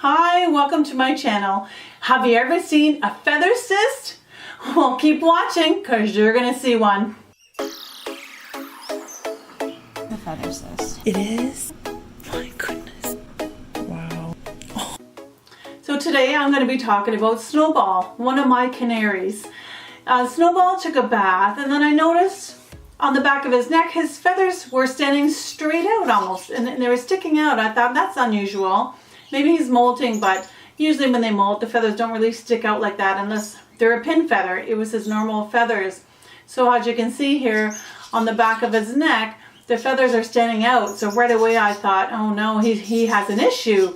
Hi, welcome to my channel. Have you ever seen a feather cyst? Well, keep watching because you're going to see one. The feather cyst. It is? My goodness. Wow. Oh. So today I'm going to be talking about Snowball, one of my canaries. Snowball took a bath and then I noticed on the back of his neck his feathers were standing straight out almost and they were sticking out. I thought that's unusual. Maybe he's molting, but usually when they molt, the feathers don't really stick out like that unless they're a pin feather. It was his normal feathers. So as you can see here on the back of his neck, the feathers are standing out. So right away I thought, oh no, he has an issue.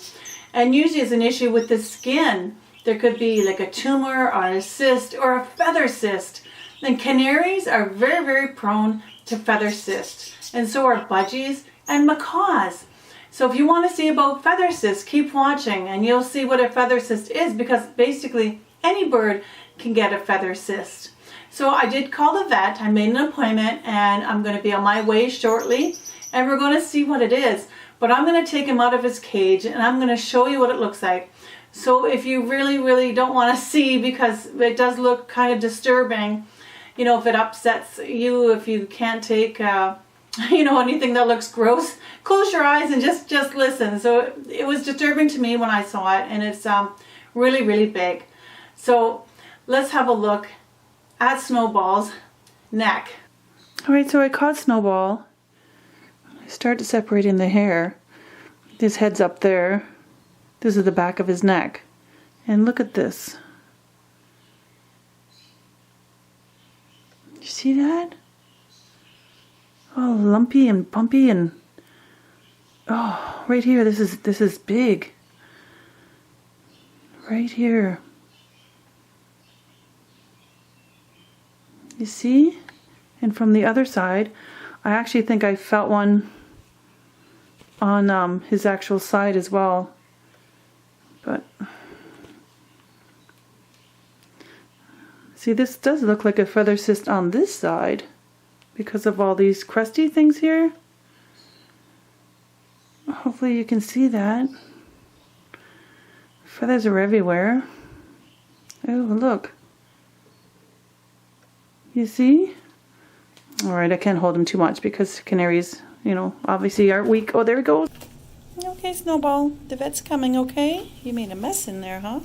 And usually it's an issue with the skin. There could be like a tumor or a cyst or a feather cyst. And canaries are very, very prone to feather cysts. And so are budgies and macaws. So if you want to see about feather cysts, keep watching and you'll see what a feather cyst is, because basically any bird can get a feather cyst. So I did call the vet, I made an appointment and I'm going to be on my way shortly and we're going to see what it is. But I'm going to take him out of his cage and I'm going to show you what it looks like. So if you really don't want to see, because it does look kind of disturbing, you know, if it upsets you, if you can't take you know, anything that looks gross, close your eyes and just listen. So it was disturbing to me when I saw it, and it's really big. So let's have a look at Snowball's neck. All right, so I caught Snowball. I started separating the hair. His head's up there. This is the back of his neck. And look at this. You see that? Oh, lumpy and bumpy and oh, right here. This is big. Right here. You see? And from the other side, I actually think I felt one on his actual side as well. But see, this does look like a feather cyst on this side, because of all these crusty things here. Hopefully you can see that. Feathers are everywhere. Oh, look. You see? Alright, I can't hold him too much because canaries, you know, obviously are weak. Oh, there he goes. Okay, Snowball. The vet's coming, okay? You made a mess in there, huh?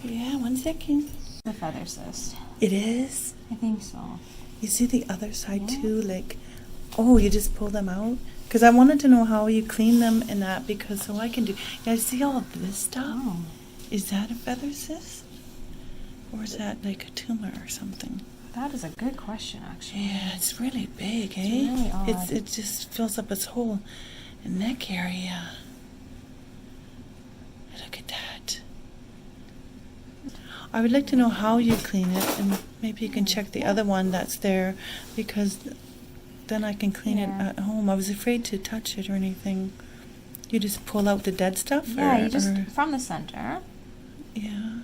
Yeah, 1 second. The feather cyst. It is? I think so. You see the other side too, like, oh, you just pull them out? Because I wanted to know how you clean them and that, because so I can do, yeah, I see all of this stuff. Oh. Is that a feather cyst? Or is that like a tumor or something? That is a good question, actually. Yeah, it's really big, It's eh? really odd. It just fills up its whole neck area. Look at that. I would like to know how you clean it, and maybe you can check the other one that's there, because then I can clean it at home. I was afraid to touch it or anything. You just pull out the dead stuff? Yeah, you just, from the center. Yeah.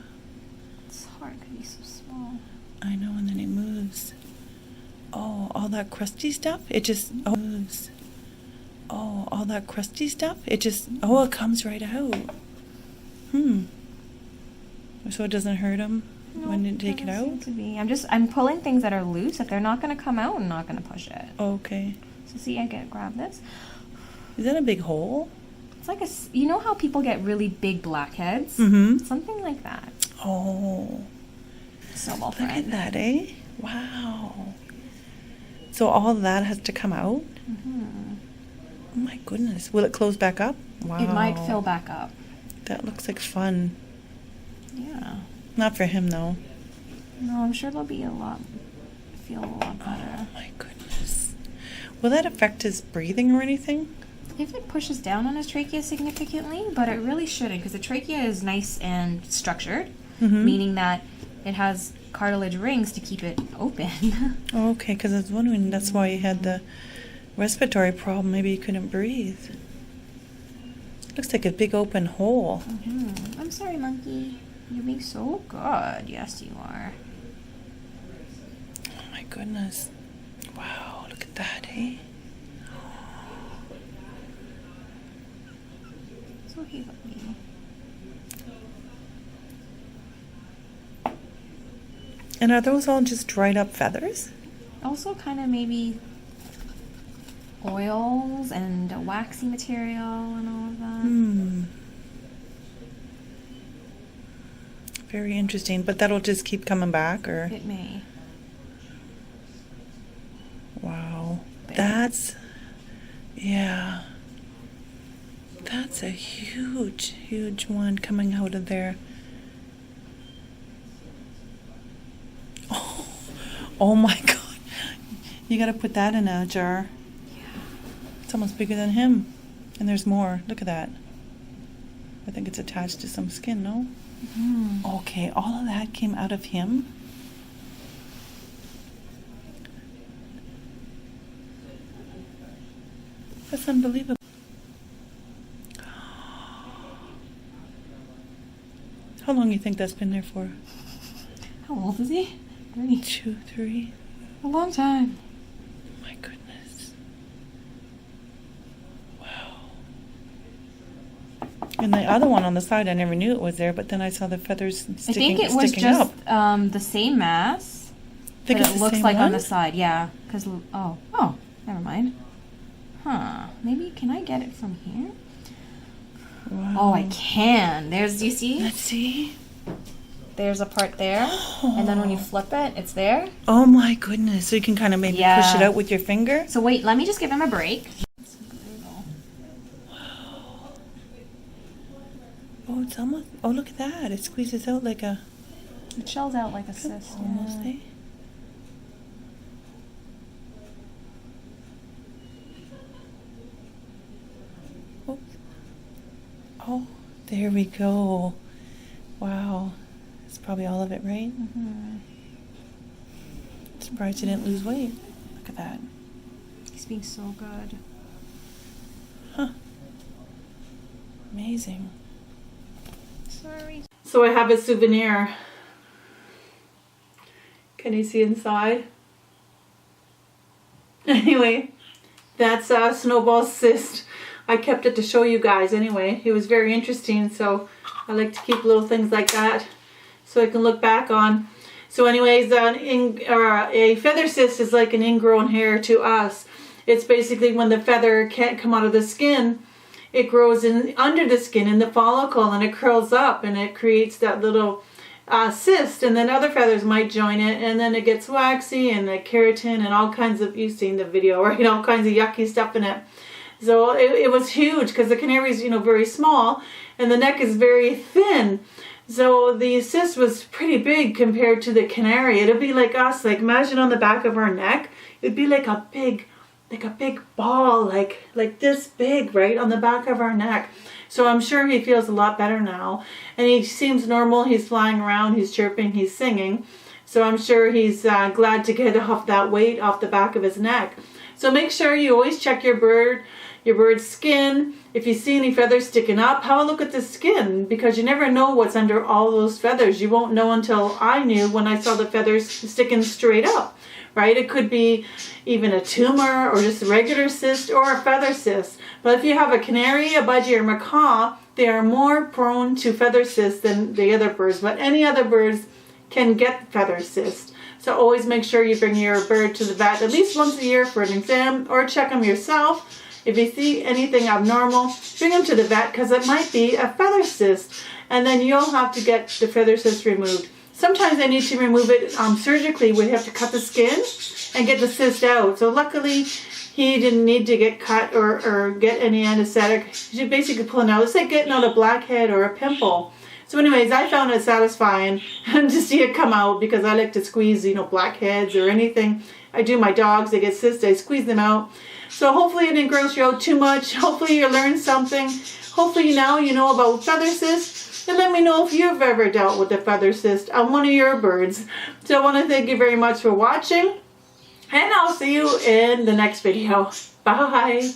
It's hard because he's so small. I know, and then it moves. Oh, all that crusty stuff? It just moves. Oh, all that crusty stuff? It just, oh, it comes right out. So it doesn't hurt him when you take it out? To be. I'm pulling things that are loose. If they're not going to come out, I'm not going to push it. Okay. So see, I grab this. Is that a big hole? It's like you know how people get really big blackheads? Mm-hmm. Something like that. Oh. Snowball Look at that, eh? Wow. So all that has to come out? Mm-hmm. Oh my goodness. Will it close back up? Wow. It might fill back up. That looks like fun. Yeah. Not for him, though. No, I'm sure they'll be feel a lot better. Oh my goodness. Will that affect his breathing or anything? If it pushes down on his trachea significantly, but it really shouldn't, because the trachea is nice and structured, meaning that it has cartilage rings to keep it open. Okay, because I was wondering, that's why he had the respiratory problem. Maybe he couldn't breathe. Looks like a big open hole. I'm sorry, monkey. You're being so good. Yes, you are. Oh my goodness. Wow, look at that, eh? So he got me. And are those all just dried up feathers? Also kind of maybe oils and a waxy material and all of that. Very interesting. But that'll just keep coming back, or? It may. Wow. That's, yeah. That's a huge, huge one coming out of there. Oh my God. You gotta put that in a jar. Yeah. It's almost bigger than him. And there's more. Look at that. I think it's attached to some skin, no? Okay, all of that came out of him. That's unbelievable. How long do you think that's been there for? How old is he? 3. 2, 3. A long time. My goodness. Wow. And the other one on the side, I never knew it was there, but then I saw the feathers sticking, I think it was just up. the same mass. Think but it's it the looks same like one? on the side, yeah. Because never mind. Huh? Maybe can I get it from here? Wow. Oh, I can. There's, you see? Let's see. There's a part there, and then when you flip it, it's there. Oh my goodness! So you can kind of maybe push it out with your finger. So wait, let me just give him a break. Wow. Oh, it's almost. Oh, look at that! It squeezes out like a. It shells out like a cyst. Almost, Yeah. eh? Oops. Oh, there we go. Wow. That's probably all of it, right? Surprised you didn't lose weight. Look at that. He's being so good. Huh. Amazing. Sorry. So I have a souvenir. Can you see inside? Anyway, that's Snowball's cyst. I kept it to show you guys anyway. It was very interesting, so I like to keep little things like that so I can look back on. So anyways, a feather cyst is like an ingrown hair to us. It's basically when the feather can't come out of the skin, it grows in under the skin in the follicle, and it curls up and it creates that little cyst, and then other feathers might join it, and then it gets waxy and the keratin and all kinds of, you've seen the video, right? All kinds of yucky stuff in it. So it was huge because the canary is, very small and the neck is very thin. So the cyst was pretty big compared to the canary. It'd be like us, like imagine on the back of our neck, it'd be like a big ball, like this big, right, on the back of our neck. So I'm sure he feels a lot better now. And he seems normal. He's flying around, he's chirping, he's singing. So I'm sure he's glad to get off that weight off the back of his neck. So make sure you always check your bird's skin. If you see any feathers sticking up, have a look at the skin, because you never know what's under all those feathers. You won't know until I knew when I saw the feathers sticking straight up, right? It could be even a tumor or just a regular cyst or a feather cyst. But if you have a canary, a budgie, or macaw, they are more prone to feather cysts than the other birds. But any other birds can get feather cysts. So always make sure you bring your bird to the vet at least once a year for an exam, or check them yourself. If you see anything abnormal, bring them to the vet, because it might be a feather cyst, and then you'll have to get the feather cyst removed. Sometimes they need to remove it surgically, where you have to cut the skin and get the cyst out. So luckily, he didn't need to get cut or get any anesthetic. You're basically pulling out. It's like getting out a blackhead or a pimple. So anyways, I found it satisfying to see it come out, because I like to squeeze, blackheads or anything. I do my dogs, they get cysts, I squeeze them out. So hopefully it didn't gross you out too much. Hopefully you learned something. Hopefully now you know about feather cysts. And let me know if you've ever dealt with a feather cyst on one of your birds. So I want to thank you very much for watching. And I'll see you in the next video. Bye.